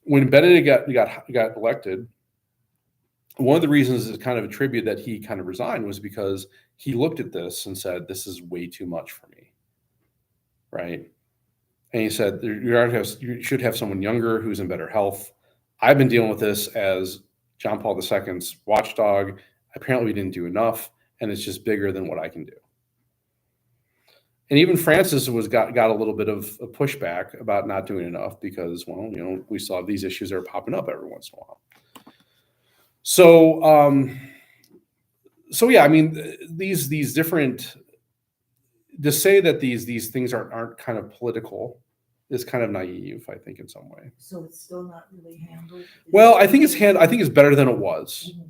When Benedict got elected, one of the reasons is kind of attribute that he kind of resigned was because he looked at this and said, "This is way too much for me," right? And he said, "You should have someone younger who's in better health." I've been dealing with this as John Paul II's watchdog. Apparently, we didn't do enough, and it's just bigger than what I can do. And even Francis got a little bit of a pushback about not doing enough because, well, we still have these issues that are popping up every once in a while. So yeah, I mean, these different, to say that these things aren't kind of political is kind of naive, I think, in some way. So it's still not really handled? Well, I think it's better than it was. Mm-hmm.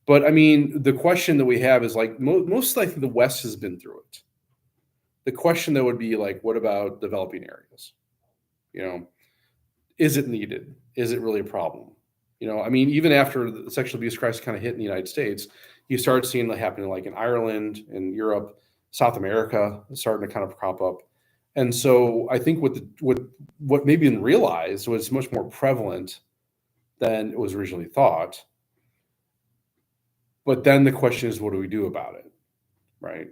But I mean, the question that we have is like most likely the West has been through it. The question that would be like, what about developing areas? Is it needed? Is it really a problem? I mean, even after the sexual abuse crisis kind of hit in the United States, you started seeing that happening like in Ireland, in Europe, South America, starting to kind of crop up. And so I think what maybe been realized was much more prevalent than it was originally thought. But then the question is, what do we do about it, right?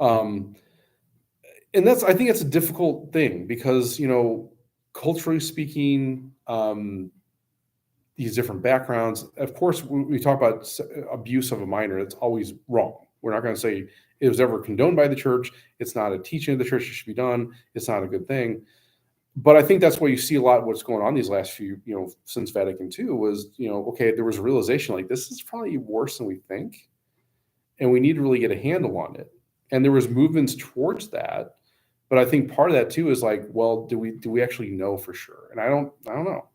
And I think it's a difficult thing because, culturally speaking, these different backgrounds, of course, when we talk about abuse of a minor, it's always wrong. We're not going to say it was ever condoned by the church. It's not a teaching of the church that should be done. It's not a good thing. But I think that's why you see a lot of what's going on these last few, since Vatican II was, okay, there was a realization like this is probably worse than we think. And we need to really get a handle on it. And there was movements towards that. But I think part of that too is like, well, do we actually know for sure? And I don't know.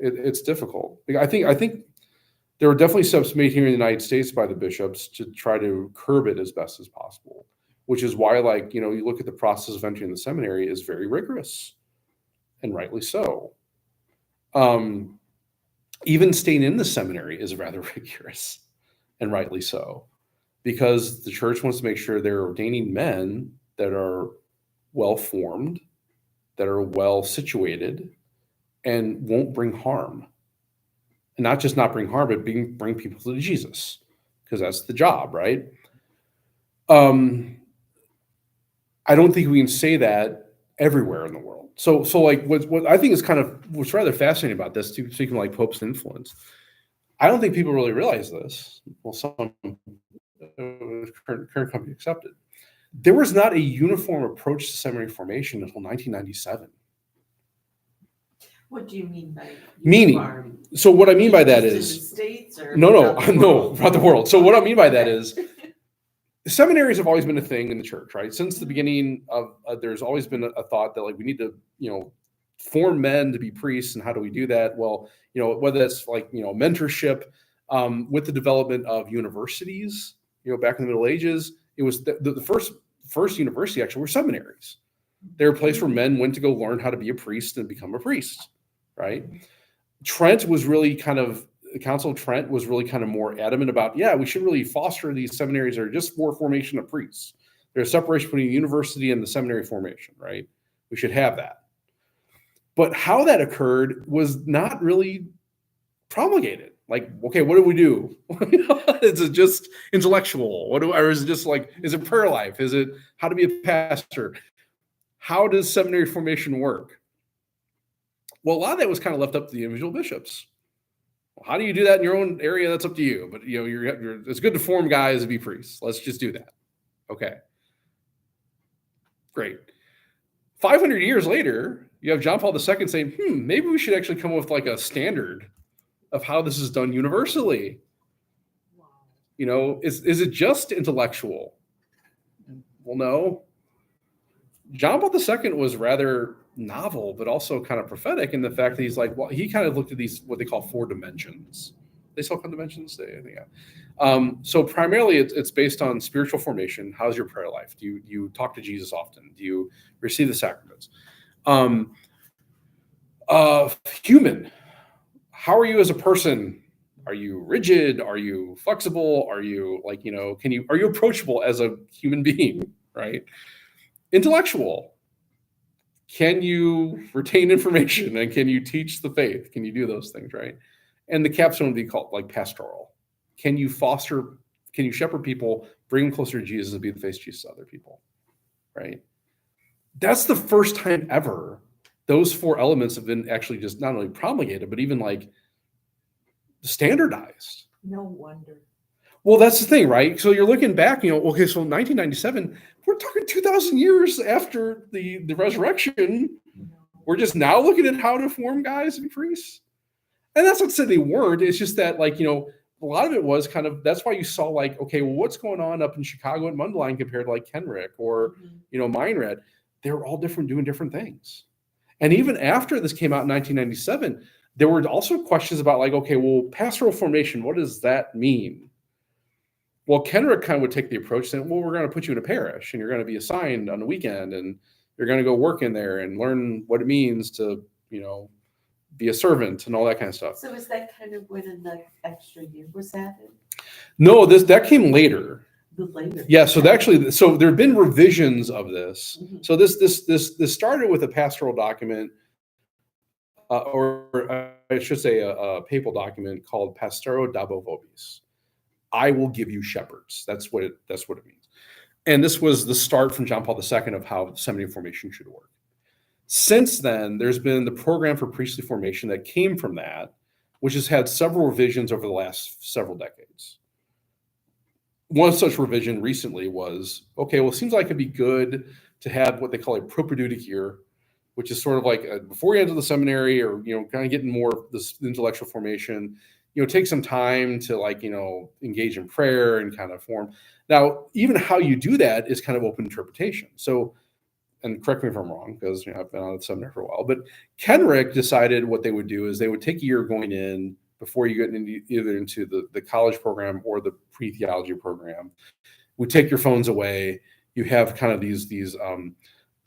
It's difficult. I think there were definitely steps made here in the United States by the bishops to try to curb it as best as possible, which is why, you look at the process of entering the seminary is very rigorous, and rightly so. Even staying in the seminary is rather rigorous, and rightly so, because the church wants to make sure they're ordaining men that are well-formed, that are well-situated, and won't bring harm. And not just not bring harm, but bring people to Jesus, because that's the job, right? I don't think we can say that everywhere in the world. So like what I think is kind of what's rather fascinating about this, speaking like Pope's influence, I don't think people really realize this. Well, some current company accepted. There was not a uniform approach to seminary formation until 1997. What do you mean by meaning? So what I mean by that is States or no, throughout the world. So what I mean by that is seminaries have always been a thing in the church, right? Since the beginning of there's always been a thought that like we need to form men to be priests, and how do we do that? Well, whether that's like mentorship, with the development of universities, back in the Middle Ages, it was the first university actually were seminaries. They were a place where men went to go learn how to be a priest and become a priest, right? The Council of Trent was really kind of more adamant about, we should really foster these seminaries that are just for formation of priests. There's a separation between the university and the seminary formation, right? We should have that. But how that occurred was not really promulgated. Like, okay, what do we do? Is it just intellectual? Or is it just like, is it prayer life? Is it how to be a pastor? How does seminary formation work? Well, a lot of that was kind of left up to the individual bishops. Well, how do you do that in your own area? That's up to you. But it's good to form guys to be priests. Let's just do that. Okay. Great. 500 years later, you have John Paul II saying, maybe we should actually come up with like a standard of how this is done universally. Wow. Is it just intellectual? Well, no. John Paul II was rather novel, but also kind of prophetic in the fact that he's like, well, he kind of looked at these, what they call 4 dimensions. They still call dimensions today, I think. Yeah. So primarily it's based on spiritual formation. How's your prayer life? Do you talk to Jesus often? Do you receive the sacraments? Human. How are you as a person? Are you rigid? Are you flexible? Are you are you approachable as a human being, right? Intellectual. can you retain information, and can you teach the faith? Can you do those things, right? And the capstone would be called like pastoral. Can you shepherd people, bring them closer to Jesus, and be the face of Jesus to other people, right? That's the first time ever those four elements have been actually just not only promulgated, but even like standardized. No wonder. Well, that's the thing, right? So you're looking back, okay, so 1997, we're talking 2,000 years after the resurrection. We're just now looking at how to form guys and priests. And that's not to say they weren't. It's just that, like, a lot of it was kind of, that's why you saw like, okay, well, what's going on up in Chicago and Mundelein compared to like Kenrick or, Meinrad? They were all different, doing different things. And even after this came out in 1997, there were also questions about like, okay, well, pastoral formation, what does that mean? Well, Kenrick kind of would take the approach saying, well, we're going to put you in a parish and you're going to be assigned on the weekend and you're going to go work in there and learn what it means to, be a servant and all that kind of stuff. So is that kind of when the extra year was added? No, that came later. Later. Yeah, so there have been revisions of this. Mm-hmm. So this started with a pastoral document, or I should say a papal document called Pastoro Dabo Vobis. I will give you shepherds. That's what it means. And this was the start from John Paul II of how seminary formation should work. Since then, there's been the program for priestly formation that came from that, which has had several revisions over the last several decades. One such revision recently was, okay, well, it seems like it'd be good to have what they call a propedeutic year, which is sort of like before you enter the seminary or, kind of getting more of this intellectual formation, take some time to like, engage in prayer and kind of form. Now, even how you do that is kind of open interpretation. So, and correct me if I'm wrong, because I've been on the seminary for a while, but Kenrick decided what they would do is they would take a year going in before you get either into the college program or the pre-theology program. We take your phones away. You have kind of these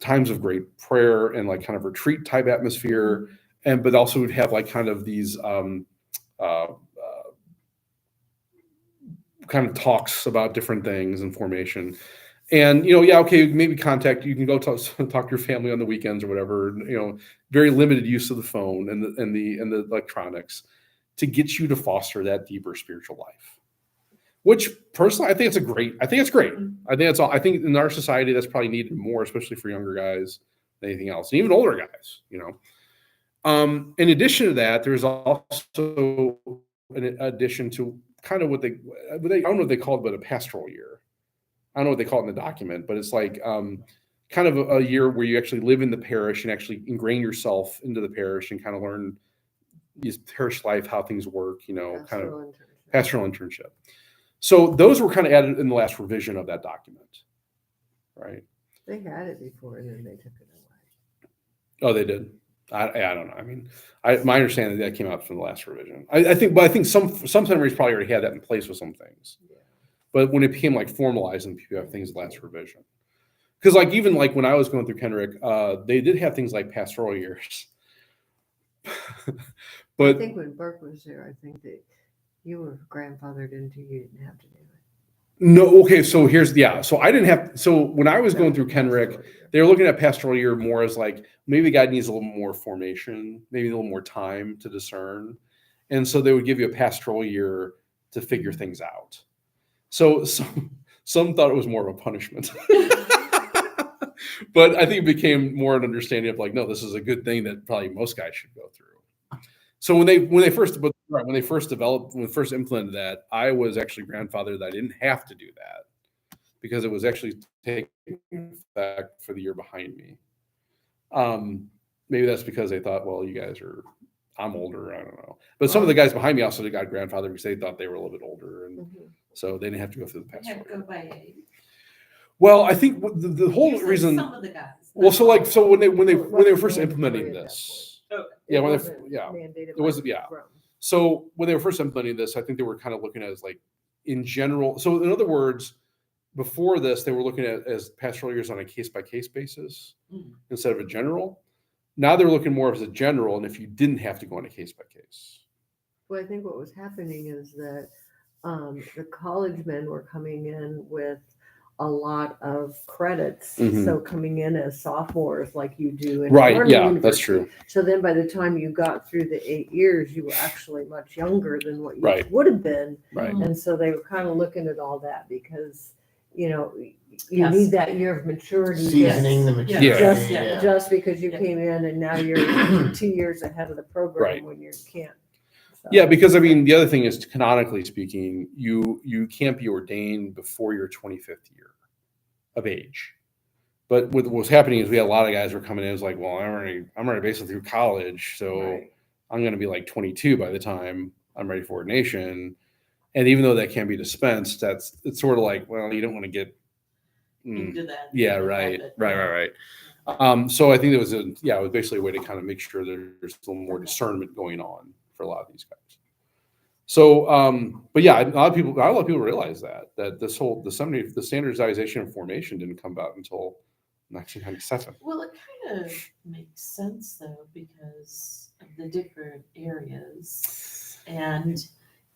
times of great prayer and like kind of retreat type atmosphere, but also would have like kind of these kind of talks about different things and formation. And, okay, maybe you can go talk to your family on the weekends or whatever, very limited use of the phone and the electronics to get you to foster that deeper spiritual life, which personally, I think it's great. I think that's all. I think in our society, that's probably needed more, especially for younger guys than anything else, and even older guys, In addition to that, there's also an addition to kind of what I don't know what they call it, but a pastoral year. I don't know what they call it in the document, but it's like kind of a year where you actually live in the parish and actually ingrain yourself into the parish and kind of learn these parish life, how things work, kind of pastoral internship. So those were kind of added in the last revision of that document, right? They had it before and then they took it away. Oh, they did. I don't know. I mean, my understanding that came out from the last revision. I think some seminaries probably already had that in place with some things. Yeah. But when it became like formalized and people have things last revision, because like even like when I was going through Kenrick, they did have things like pastoral years. But I think when Burke was there, I think that you were grandfathered into, you didn't have to do it. No, okay. So so I didn't have. So when I was going through Kenrick, they were looking at pastoral year more as like maybe the guy needs a little more formation, maybe a little more time to discern, and so they would give you a pastoral year to figure things out. So some thought it was more of a punishment, but I think it became more an understanding of like, no, this is a good thing that probably most guys should go through. So when they first implemented that, I was actually grandfathered that I didn't have to do that because it was actually taking effect for the year behind me. Maybe that's because they thought, well, I'm older, I don't know. But some of the guys behind me also got grandfathered because they thought they were a little bit older, and so they didn't have to go through the pastoral. Have to go by age. Well, I think the whole reason. Some of the guys. Well, so when they were first implementing this. Yeah, So when they were first implementing this, I think they were kind of looking at it as like in general. So in other words, before this, they were looking at as pastoral years on a case-by-case basis instead of a general. Now they're looking more as a general, and if you didn't have to go on a case-by-case. Well, I think what was happening is that the college men were coming in with a lot of credits. Mhm. So coming in as sophomores like you do in Right. normal Yeah, that's university. true. So then by the time you got through the 8 years, you were actually much younger than what you Right. would have been. Right. And so they were kind of looking at all that because, you know, you Yes. need that year of maturity. Seasoning the Yeah. maturity. Just, Yeah. just because you Yeah. came in and now you're 2 years ahead of the program Right. when you can't. So, Yeah, because I mean, the other thing is, canonically speaking, you can't be ordained before your 25th year of age. But what's happening is we had a lot of guys who were coming in. It's like, well, I'm already basically through college, so Right. I'm going to be like 22 by the time I'm ready for ordination. And even though that can be dispensed, it's sort of like, well, you don't want to get. Into that. Yeah, right. So I think it was it was basically a way to kind of make sure there's a little more discernment going on for a lot of these guys. So, but yeah, a lot of people realize that the standardization of formation didn't come about until 1997. Well, it kind of makes sense though, because of the different areas and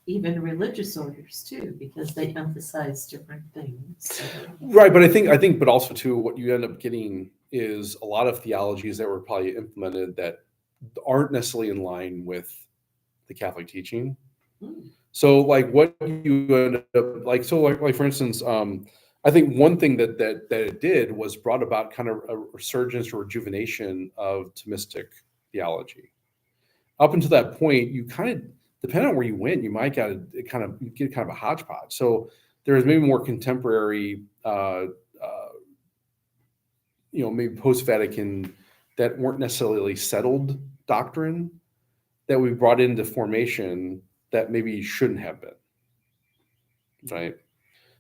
even religious orders too, because they emphasize different things. So. Right, but I think, but also too, what you end up getting is a lot of theologies that were probably implemented that aren't necessarily in line with the Catholic teaching. So, like, what you end up like, so like for instance, I think one thing that it did was brought about kind of a resurgence or rejuvenation of Thomistic theology. Up until that point, you kind of, depending on where you went, you might get kind of a hodgepodge. So there's maybe more contemporary, maybe post-Vatican that weren't necessarily settled doctrine that we brought into formation that maybe shouldn't have been, right?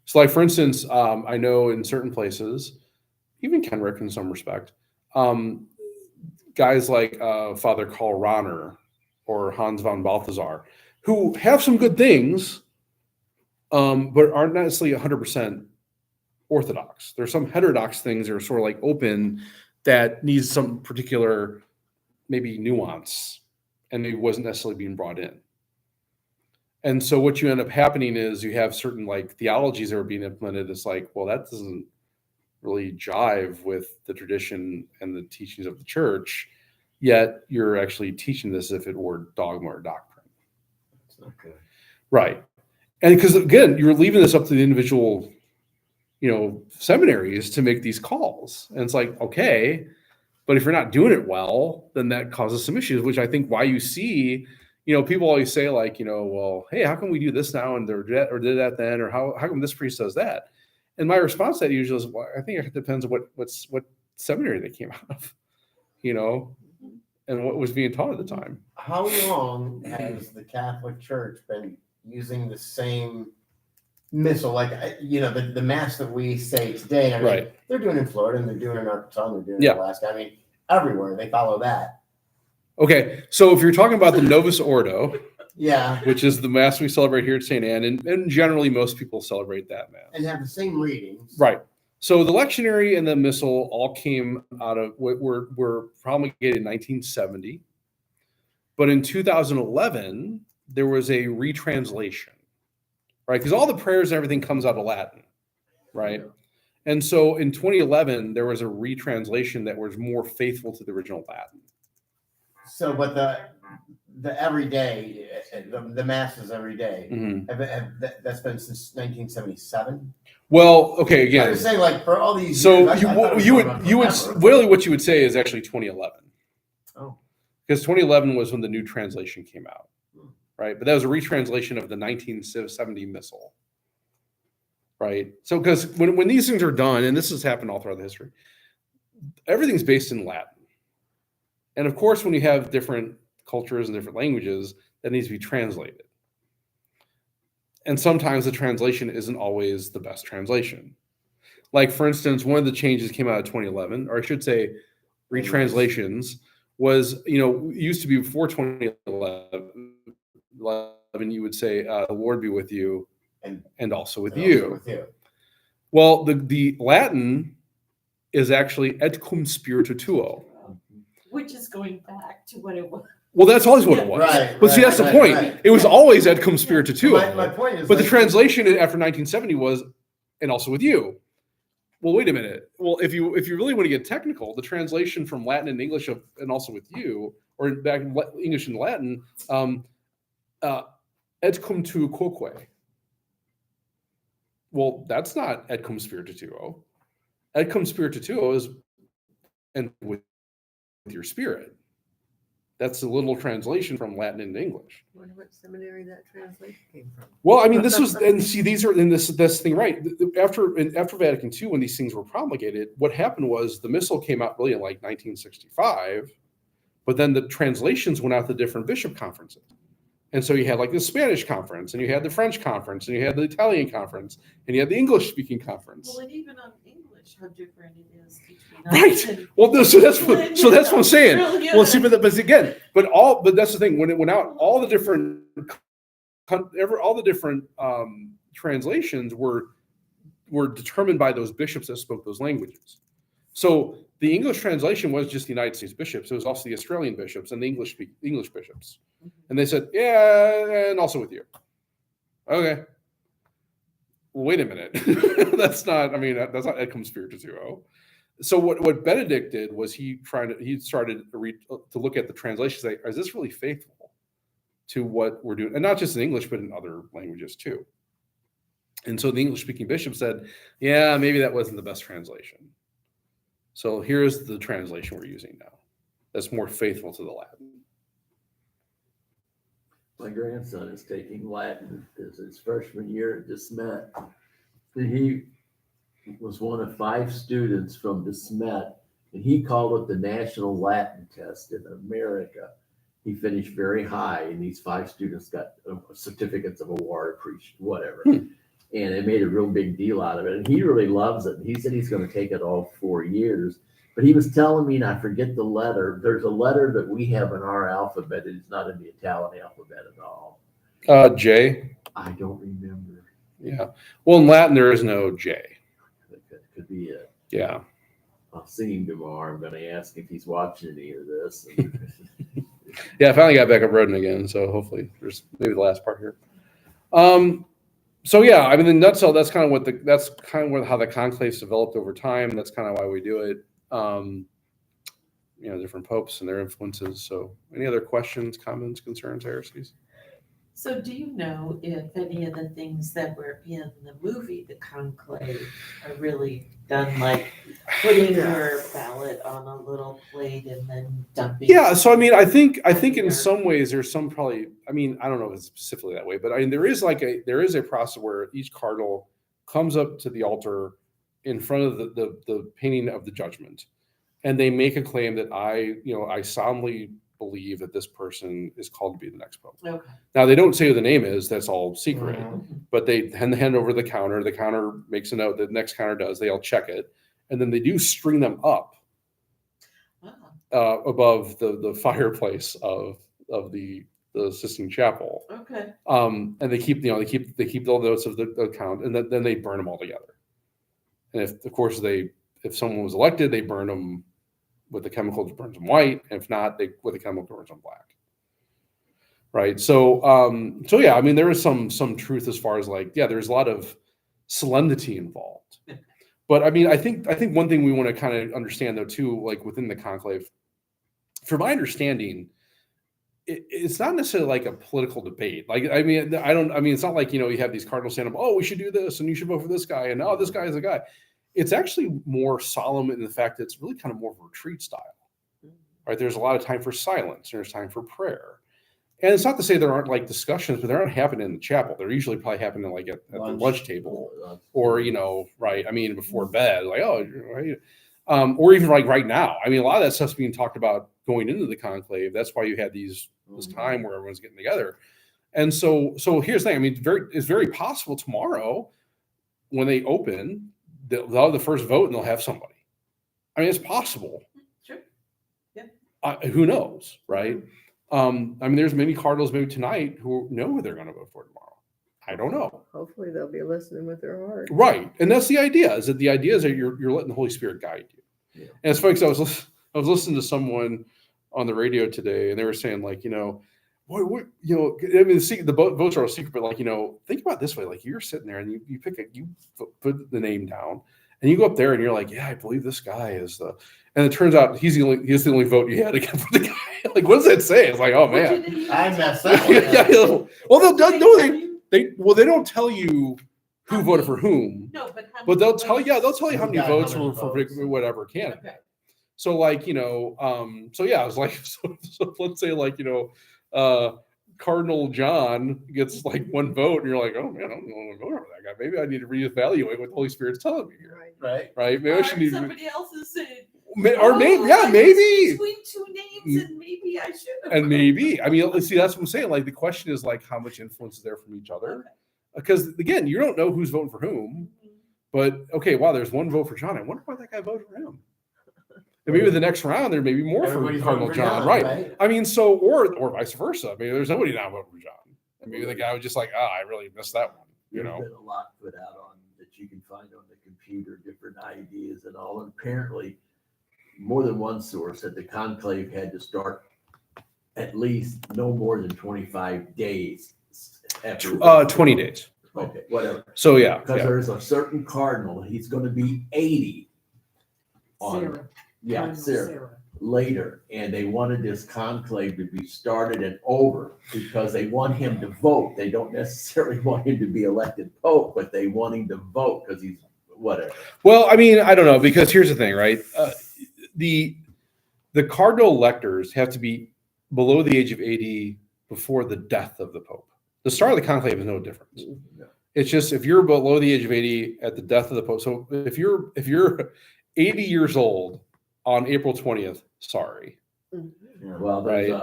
So, like for instance, I know in certain places, even Kenrick in some respect, guys like Father Karl Rahner or Hans von Balthasar, who have some good things, but aren't necessarily 100% orthodox. There's some heterodox things that are sort of like open that needs some particular maybe nuance, and it wasn't necessarily being brought in. And so what you end up happening is you have certain like theologies that are being implemented. It's like, well, that doesn't really jive with the tradition and the teachings of the church, yet you're actually teaching this as if it were dogma or doctrine. It's not good. Right. And because again, you're leaving this up to the individual, seminaries to make these calls. And it's like, okay, but if you're not doing it well, then that causes some issues, which I think why you see, people always say like, well, hey, how come we do this now and did that then, or how come this priest does that? And my response to that usually is, well, I think it depends on what seminary they came out of, and what was being taught at the time. How long has the Catholic Church been using the same missal? Like, the mass that we say today, I mean, Right. They're doing in Florida and they're doing in Arkansas and they're doing in Alaska. I mean, everywhere they follow that. Okay, so if you're talking about the Novus Ordo, Yeah. which is the mass we celebrate here at St. Anne, and generally most people celebrate that mass. And have the same readings. Right. So the lectionary and the missal all came out of were promulgated in 1970, but in 2011 there was a retranslation, right? Because all the prayers and everything comes out of Latin, right? Yeah. And so in 2011 there was a retranslation that was more faithful to the original Latin. So, but the everyday, the masses every day, that's been since 1977. Well, okay, again. I was saying, like, for all these So years, I thought it was you going would on you would forever. really what you would say is actually 2011. Oh. Because 2011 was when the new translation came out, Hmm. right? But that was a retranslation of the 1970 missal, right? So because when these things are done, and this has happened all throughout the history, everything's based in Latin. And of course, when you have different cultures and different languages, that needs to be translated. And sometimes the translation isn't always the best translation. Like, for instance, one of the changes came out of 2011, or I should say retranslations, was, it used to be before 2011, you would say, the Lord be with you and also with you. Well, the Latin is actually et cum spiritu tuo. Which is going back to what it was. Well, that's always what it was. Right, But see, that's the point. right. It was always et cum spiritu tuo. My point is, But the like, translation after 1970 was, and also with you. Well, wait a minute. Well, if you really want to get technical, the translation from Latin and English and also with you, or back in English and Latin, et cum tu quoque. Well, that's not et cum spiritu tuo. Et cum spiritu tuo is and with your spirit. That's a little translation from Latin into English. I wonder what seminary that translation came from. Well, I mean, this was, and see, these are in this thing, right? After Vatican II, when these things were promulgated, what happened was the missal came out really in like 1965, but then the translations went out to different bishop conferences. And so you had like the Spanish conference, and you had the French conference, and you had the Italian conference, and you had the English speaking conference. Well, and even on English, how different it is between Right. us and Well, so that's what I'm saying. Brilliant. Well, see, but again, but that's the thing. When it went out, all the different translations were determined by those bishops that spoke those languages. So the English translation was just the United States bishops. It was also the Australian bishops and the English bishops. And they said, yeah, and also with you. Okay. Well, wait a minute. That's not et cum spiritu tuo. So what Benedict did was he started to look at the translations, say, is this really faithful to what we're doing? And not just in English, but in other languages too. And so the English speaking bishop said, yeah, maybe that wasn't the best translation. So here's the translation we're using now. That's more faithful to the Latin. My grandson is taking Latin as his freshman year at DeSmet. And he was one of 5 students from DeSmet, and he called it the National Latin Test in America. He finished very high, and these 5 students got certificates of award, whatever. And it made a real big deal out of it. And he really loves it. And he said he's going to take it all 4 years. But he was telling me, and I forget the letter, there's a letter that we have in our alphabet. It's not in the Italian alphabet at all. J. I don't remember. Yeah. Well, in Latin, there is no J. That could be it. Yeah. I'll see him tomorrow. I'm going to ask if he's watching any of this. Yeah, I finally got back up roading again. So hopefully there's maybe the last part here. So yeah, I mean, in a nutshell, that's kind of how the conclaves developed over time. That's kind of why we do it. Different popes and their influences. So any other questions, comments, concerns, heresies? So do you know if any of the things that were in the movie, The Conclave, are really done, like putting your ballot on a little plate and then dumping? Yeah, so I mean, I think in some ways there's some probably, I mean, I don't know if it's specifically that way, but I mean, there is a process where each cardinal comes up to the altar in front of the painting of the judgment, and they make a claim that I solemnly believe that this person is called to be the next pope. Okay. Now they don't say who the name is; that's all secret. Mhm. But they hand over the counter. The counter makes a note. The next counter does. They all check it, and then they do string them up Wow. above the fireplace of the Sistine Chapel. Okay. And they keep all the notes of the count, and then they burn them all together. And if someone was elected, they burn them with the chemical that burns them white. And if not, with the chemical burns them black. Right. So yeah, I mean, there is some truth as far as there's a lot of solemnity involved. But I mean, I think one thing we want to kind of understand though too, like within the conclave, from my understanding, it's not necessarily like a political debate. Like, I mean, it's not like, you have these cardinals stand up, oh, we should do this and you should vote for this guy. And oh, this guy is the guy. It's actually more solemn in the fact that it's really kind of more of a retreat style, right? There's a lot of time for silence. There's time for prayer. And it's not to say there aren't like discussions, but they're not happening in the chapel. They're usually probably happening like at the lunch table or, right. I mean, before bed, like, oh, right. Or even like right now. I mean, a lot of that stuff's being talked about going into the conclave. That's why you had this time where everyone's getting together. And so here's the thing. I mean, it's very possible tomorrow when they open, they'll have the first vote and they'll have somebody. I mean, it's possible. Sure. Yeah. Who knows, right? I mean, there's many cardinals maybe tonight who know who they're going to vote for tomorrow. I don't know. Hopefully they'll be listening with their heart. Right. And that's the idea, is that you're letting the Holy Spirit guide you. Yeah. And it's funny because I was listening to someone on the radio today and they were saying like, I mean, the votes are all secret, but like, think about it this way, like you're sitting there and you put the name down And you go up there and you're like, yeah, I believe this guy is the, and it turns out he's the only vote you had again for the guy. Like, what does that say? It's like, oh man. I messed that one Yeah, up. yeah. Well, they'll Did no, tell you? they don't tell you who How voted many? for whom, No, but how but many they'll tell you votes? how Who many got how votes many were for votes. whatever candidate. Okay. So like, so yeah, I was like, so let's say like, Cardinal John gets like one vote, and you're like, oh man, I don't want to vote for that guy. Maybe I need to reevaluate what the Holy Spirit's telling me here, Right. Right? right? Maybe I should need, Somebody else is saying, or maybe, "Oh, yeah, I was maybe, between two names, and maybe I should have." and maybe. I mean, see, that's what I'm saying. Like the question is like, how much influence is there from each other? Okay. Because again, you don't know who's voting for whom. But okay, wow, there's one vote for John. I wonder why that guy voted for him. And maybe the next round there may be more Everybody's for Cardinal voting for John, John, right? right? I mean, so or vice versa. Maybe there's nobody now voting for John. And maybe the guy was just like, I really missed that one. There's been a lot put out on that you can find on the computer, different ideas and all. And apparently, more than one source said the conclave had to start at least no more than 25 days after. 20 days. Okay, whatever. So yeah, Because yeah. there's a certain cardinal, he's going to be 80 on, Sarah. yeah, Cardinal Sarah, later. And they wanted this conclave to be started and over because they want him to vote. They don't necessarily want him to be elected pope, but they want him to vote because he's whatever. Well, I mean, I don't know, because here's the thing, right? The cardinal electors have to be below the age of 80 before the death of the pope. The start of the conclave is no difference. No. It's just if you're below the age of 80 at the death of the pope. So if you're 80 years old on April 20th, sorry. Well, Right. there's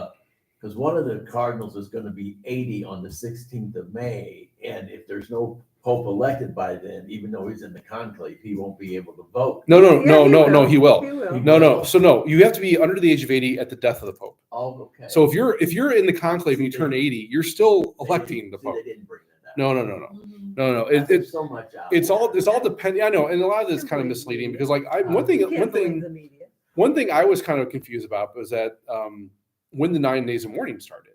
because one of the cardinals is going to be 80 on the 16th of May. And if there's no pope elected by then, even though he's in the conclave, he won't be able to vote. No, Yeah, he will. He will. No. So no, you have to be under the age of 80 at the death of the pope. Oh, okay. So if you're in the conclave and you turn 80, you're still electing the See, pope. They didn't bring that up. No. Mhm. It's so much out. it's all depending. I know, and a lot of this is kind of misleading because like one You can't believe thing the media. one thing I was kind of confused about was that when the 9 days of mourning started.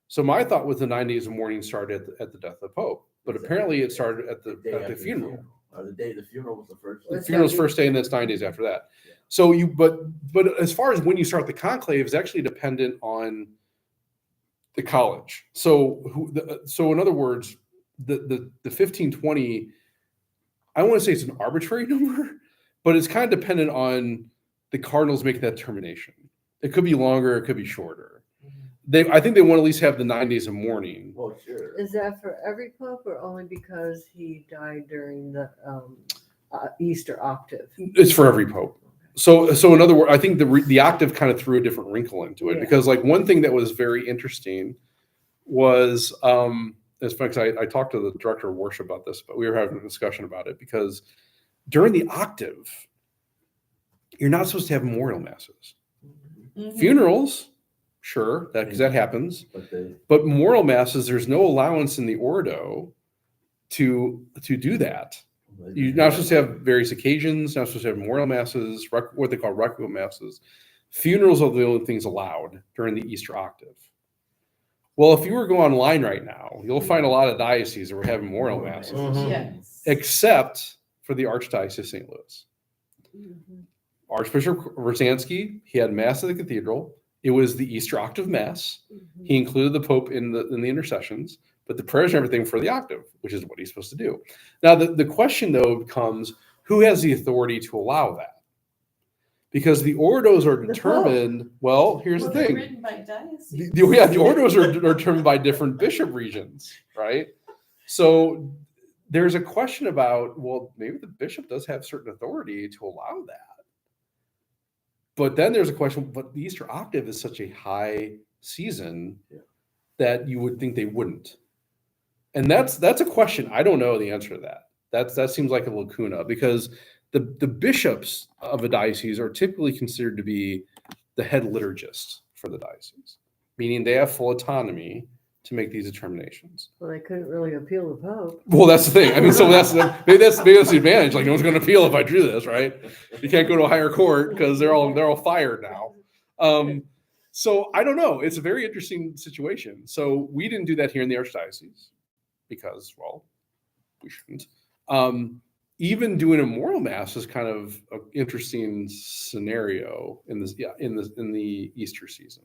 So my thought was the 9 days of mourning started at the death of the pope, but apparently it started at the day after funeral. Or the day the funeral was the first. The Was funeral's that- first day, and that's 9 days after that. Yeah. So but as far as when you start the conclave is actually dependent on the college. So so in other words, the 1520, I want to say it's an arbitrary number, but it's kind of dependent on the cardinals making that determination. It could be longer, it could be shorter. I think they want to at least have the 9 days of mourning. Well, sure. Is that for every pope or only because he died during the Easter octave? It's for every pope. So in other words, I think the octave kind of threw a different wrinkle into it Yeah. because like one thing that was very interesting was it's funny because I talked to the director of worship about this, but we were having a discussion about it because during the octave, you're not supposed to have memorial masses. Mhm. Funerals, sure, because that happens. But memorial masses, there's no allowance in the Ordo to do that. You're not supposed to have various occasions, not supposed to have memorial masses, what they call requiem masses. Funerals are the only things allowed during the Easter octave. Well, if you were to go online right now, you'll find a lot of dioceses that were having memorial masses, Mhm. Yes. except for the Archdiocese of St. Louis. Mhm. Archbishop Rosansky, he had mass at the cathedral. It was the Easter octave mass. Mhm. He included the Pope in the intercessions, but the prayers and everything for the octave, which is what he's supposed to do. Now, the question though becomes, who has the authority to allow that? Because the ordos are The determined. Well, here's Well, the they're thing. written by diocese. The ordos are determined by different bishop regions, right? So there's a question about, well, maybe the bishop does have certain authority to allow that. But then there's a question, but the Easter octave is such a high season that you would think they wouldn't. And that's a question. I don't know the answer to that. That seems like a lacuna because the bishops of a diocese are typically considered to be the head liturgists for the diocese, meaning they have full autonomy to make these determinations. Well, they couldn't really appeal the Pope. Well, that's the thing. I mean, so maybe that's the advantage. Like, no one's going to appeal if I do this, right? You can't go to a higher court because they're all fired now. So I don't know. It's a very interesting situation. So we didn't do that here in the Archdiocese because, well, we shouldn't. even doing a memorial mass is kind of an interesting scenario in this, in the Easter season.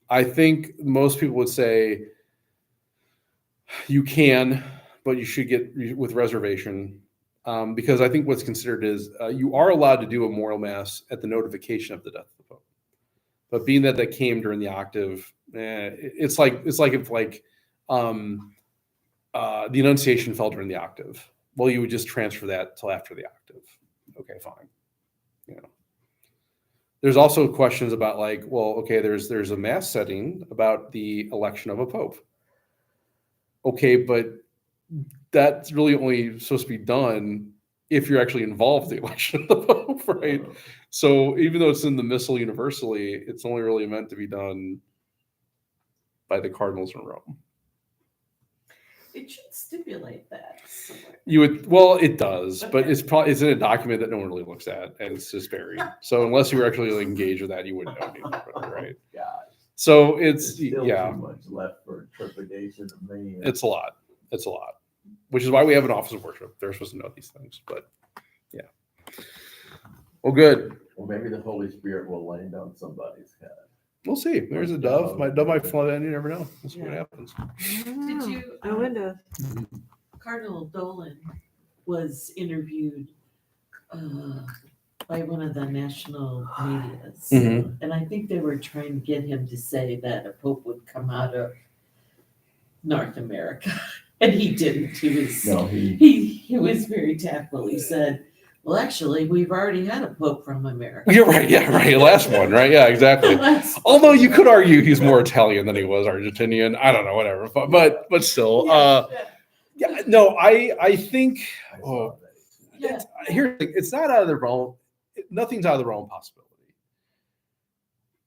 I think most people would say you can, but you should get with reservation, because I think what's considered is you are allowed to do a memorial mass at the notification of the death of the Pope. But being that came during the octave, it's like if the Annunciation fell during the octave. Well, you would just transfer that till after the octave. Okay, fine. There's also questions about there's a mass setting about the election of a pope. Okay, but that's really only supposed to be done if you're actually involved in the election of the pope, right? So even though it's in the Missal universally, it's only really meant to be done by the cardinals in Rome. It should stipulate that somewhere. It does, but it's in a document that no one really looks at, and it's just buried. So unless you were actually engaged with that, you wouldn't know anything about it, right? God, So there's still too much left for interpretation of man. It's a lot. It's a lot, which is why we have an office of worship. They're supposed to know these things, but yeah. Well, good. Or maybe the Holy Spirit will land on somebody's head. We'll see. There's a dove. My dove might fly in. You never know. We'll see what happens. Did you, No window. Cardinal Dolan was interviewed by one of the national medias. Mhm. And I think they were trying to get him to say that a pope would come out of North America. And he didn't. He was very tactful. He said, well, actually, we've already had a pope from America. You're right. Yeah, right. Last one, right? Yeah, exactly. Although you could argue he's more Italian than he was Argentinian. I don't know, whatever. But still, yeah. No, I think. Here's the thing, it's not out of the realm. Nothing's out of the realm of possibility.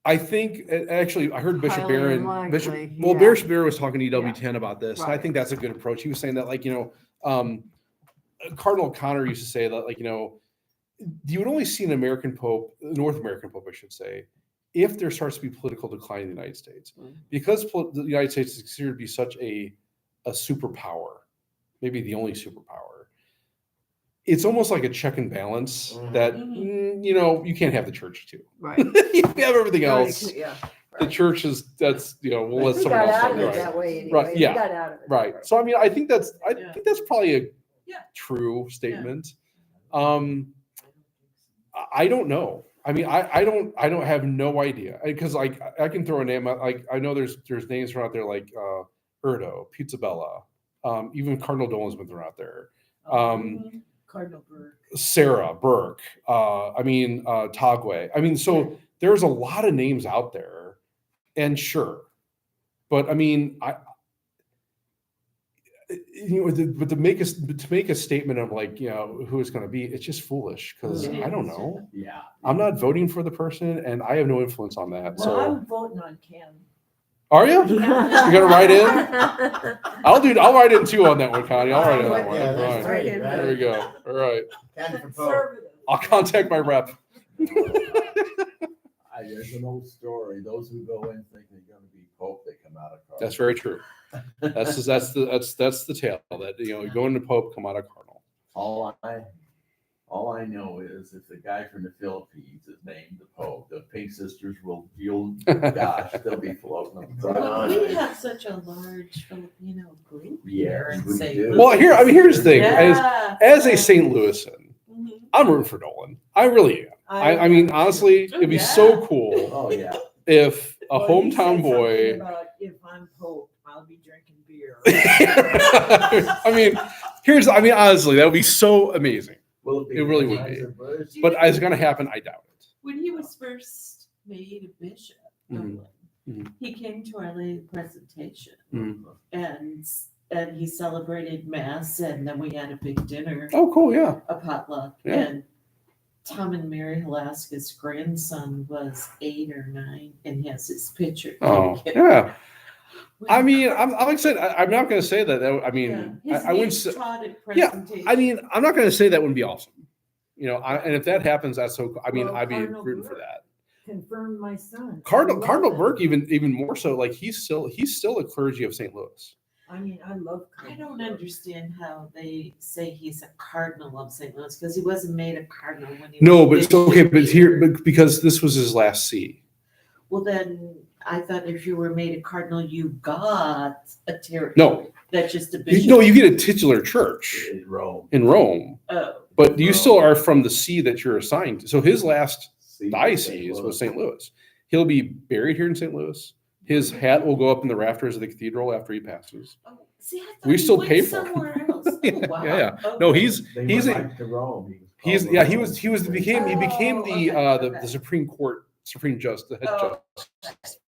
I think actually I heard Bishop Highly Barron. unlikely, Bishop Barron was talking to EW10 about this. And I Right. think that's a good approach. He was saying that Cardinal Connor used to say that you would only see an American Pope, North American Pope, I should say, if there starts to be political decline in the United States, because the United States is considered to be such a superpower, maybe the only superpower. It's almost like a check and balance that you can't have the church too. Right. You have everything else. Yeah. The church is we'll let He someone got else out of do it it. that way anyway. Right, yeah. He got out of it. Right. So I mean, I think that's probably a Yeah. true statement. I don't know. I mean, I don't have no idea, because I can throw a name out. Like I know there's names thrown out there like Erdo, Pizzabella, even Cardinal Dolan's been thrown out there. Cardinal Burke. Sarah Burke, Tagwe. I mean, so there's a lot of names out there, and sure, but I mean, but to make a statement of who it's going to be, it's just foolish, because I don't know. Yeah. I'm not voting for the person, and I have no influence on that. Well, So, I'm voting on Ken. are you? You're gonna write in? I'll write in too on that one, Connie. I'll write in on that one. Yeah, that's Right. right. There we go. All right. Kind of Pope. Conservative. I'll contact my rep. There's an old story. Those who go in think they're going to be Pope, they come out of Cardinal. That's very true. That's the tale that you go into Pope, come out of Cardinal. All I know is if the guy from the Philippines is named the Pope, the Pink Sisters will, they'll be floating them. Well, we have such a large Filipino group here in we St. do. Louis. Well, here's the thing. Yeah. As a St. Louisan, Mhm. I'm rooting for Dolan. I really am. I mean, honestly, it'd be so cool Oh, yeah. if a Well, he said hometown something boy. about, if I'm Pope, I'll be drinking beer. Honestly, that would be so amazing. Will It really would be. be. But is it going to happen? I doubt it. When he was first made a bishop, Mhm. Dolan, he came to our lady presentation Mhm. and he celebrated mass, and then we had a big dinner, Oh, cool. Yeah. a potluck, Yeah. and Tom and Mary Halaska's grandson was 8 or 9 and has his picture. Oh, taken. yeah. I mean, I'm like I said, I'm not going to say that. I mean, Yeah. His I wouldn't niece say. taught at Yeah, presentation. I mean, I'm not going to say that wouldn't be awesome. And if that happens, that's so. I mean, Well, I'd be Cardinal rooting for Burke. that. Confirmed my son. Cardinal I love it. Burke, even more so. Like he's still a clergy of St. Louis. I mean, I love. I don't understand how they say he's a cardinal of St. Louis, because he wasn't made a cardinal when he No, was but okay, bishop but here, but because this was his last see. Well, then, I thought if you were made a cardinal, you got a territory. No. That's just a bishop. No, you get a titular church In Rome. in Rome, Oh, but you Wow. still are from the see that you're assigned to. So his last See, diocese was St. Louis. He'll be buried here in St. Louis. His hat will go up in the rafters of the cathedral after he passes. oh, see, I thought We he still went pay for him. somewhere else. Oh, Yeah, wow. yeah. Okay. No, he's They he's went a, back to Rome. he's called yeah the he Rome was he became Oh, the okay, the okay. Supreme Court the head Oh. justice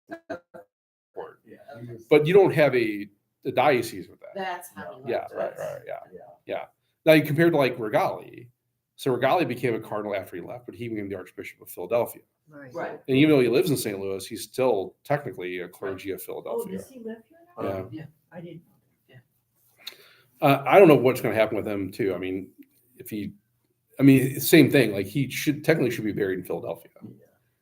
court. Yeah, he was- But you don't have a diocese with that. That's how. he Yeah, left right, us. right, yeah. Yeah. Now you compared to like Regali. So Regali became a cardinal after he left, but he became the Archbishop of Philadelphia. Right. Right. And even though he lives in St. Louis, he's still technically a clergy of Oh, Philadelphia. does he live here now? Yeah. I didn't know. I don't know what's going to happen with him too. I mean, same thing. Like he should be buried in Philadelphia,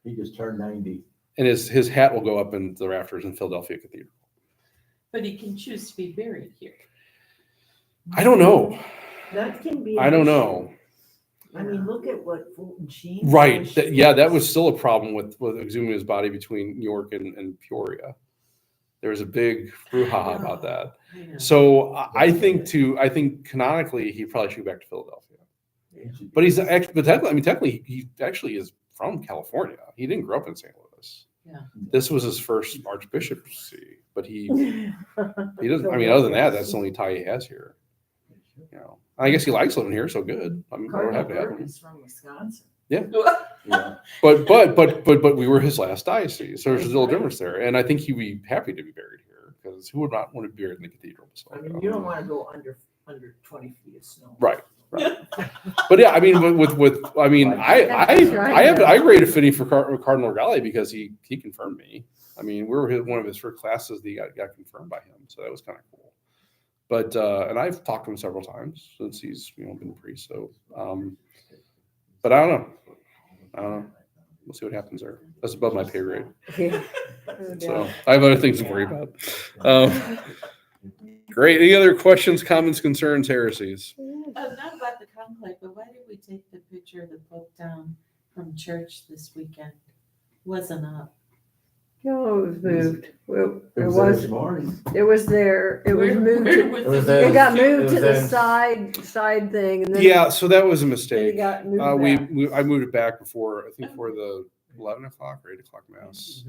He just turned 90. and his hat will go up in the rafters in Philadelphia Cathedral. But he can choose to be buried here. I don't know. That can be. I an don't issue. know. I mean, look at what Fulton Sheen. Right. That was still a problem with exhuming his body between New York and Peoria. There was a big brouhaha about that. I know. So I think canonically he probably should go back to Philadelphia. But he's actually, but technically he actually is from California. He didn't grow up in St. Louis. Yeah. This was his first archbishopcy, but he doesn't. I mean, other than that, that's the only tie he has here. You know, I guess he likes living here, so good. I'm we're Cardinal happy to have Burke him. is from Wisconsin. Yeah. But we were his last diocese, so there's a little difference there. And I think he'd be happy to be buried here because who would not want to be buried in the cathedral? I mean, you don't want to go under 20 feet of snow. Right. But yeah, I mean, with I mean, I grade a fitting for Cardinal Regali because he confirmed me. I mean, we were one of his first classes that he got confirmed by him, so that was kind of cool. But and I've talked to him several times since he's been a priest. So, but I don't know. We'll see what happens there. That's above my pay grade. Yeah. So I have other things to worry about. Great. Any other questions, comments, concerns, heresies? Not about the conclave, but why did we take the picture of the Pope down from church this weekend? Wasn't up. No, it was moved. Well, It it was there was, this morning. it was there. It was moved. Where to- was It was the- there. It got It moved was to the then- side thing, and then Yeah, so that was a then it mistake. got moved back. I moved it back before the 11 o'clock or 8 o'clock mass.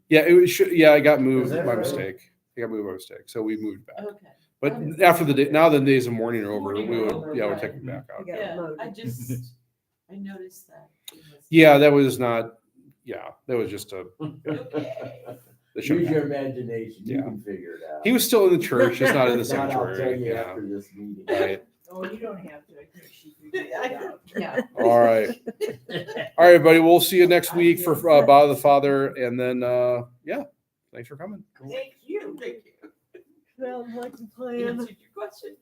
Yeah, I got moved Was that by right? mistake. I got moved by mistake, so we moved it back. Okay. But after now the days of mourning are over. Morning We are would, over, we're right. taking it back out. Yeah. Yeah, loaded. I noticed that. It was- Yeah, that was not. Yeah, that was just a. That shouldn't Use your happen. imagination. You Yeah. can figure it out. He was still in the church, just not in the If not, I'll tell sanctuary. you Yeah, after this meeting. right. Oh, you don't have to. I think she figured it out. Yeah. All right, all right, everybody. We'll see you next week for Bother the Father, and then yeah, thanks for coming. Thank you. Thank you. Sounds like a plan. Answered your questions.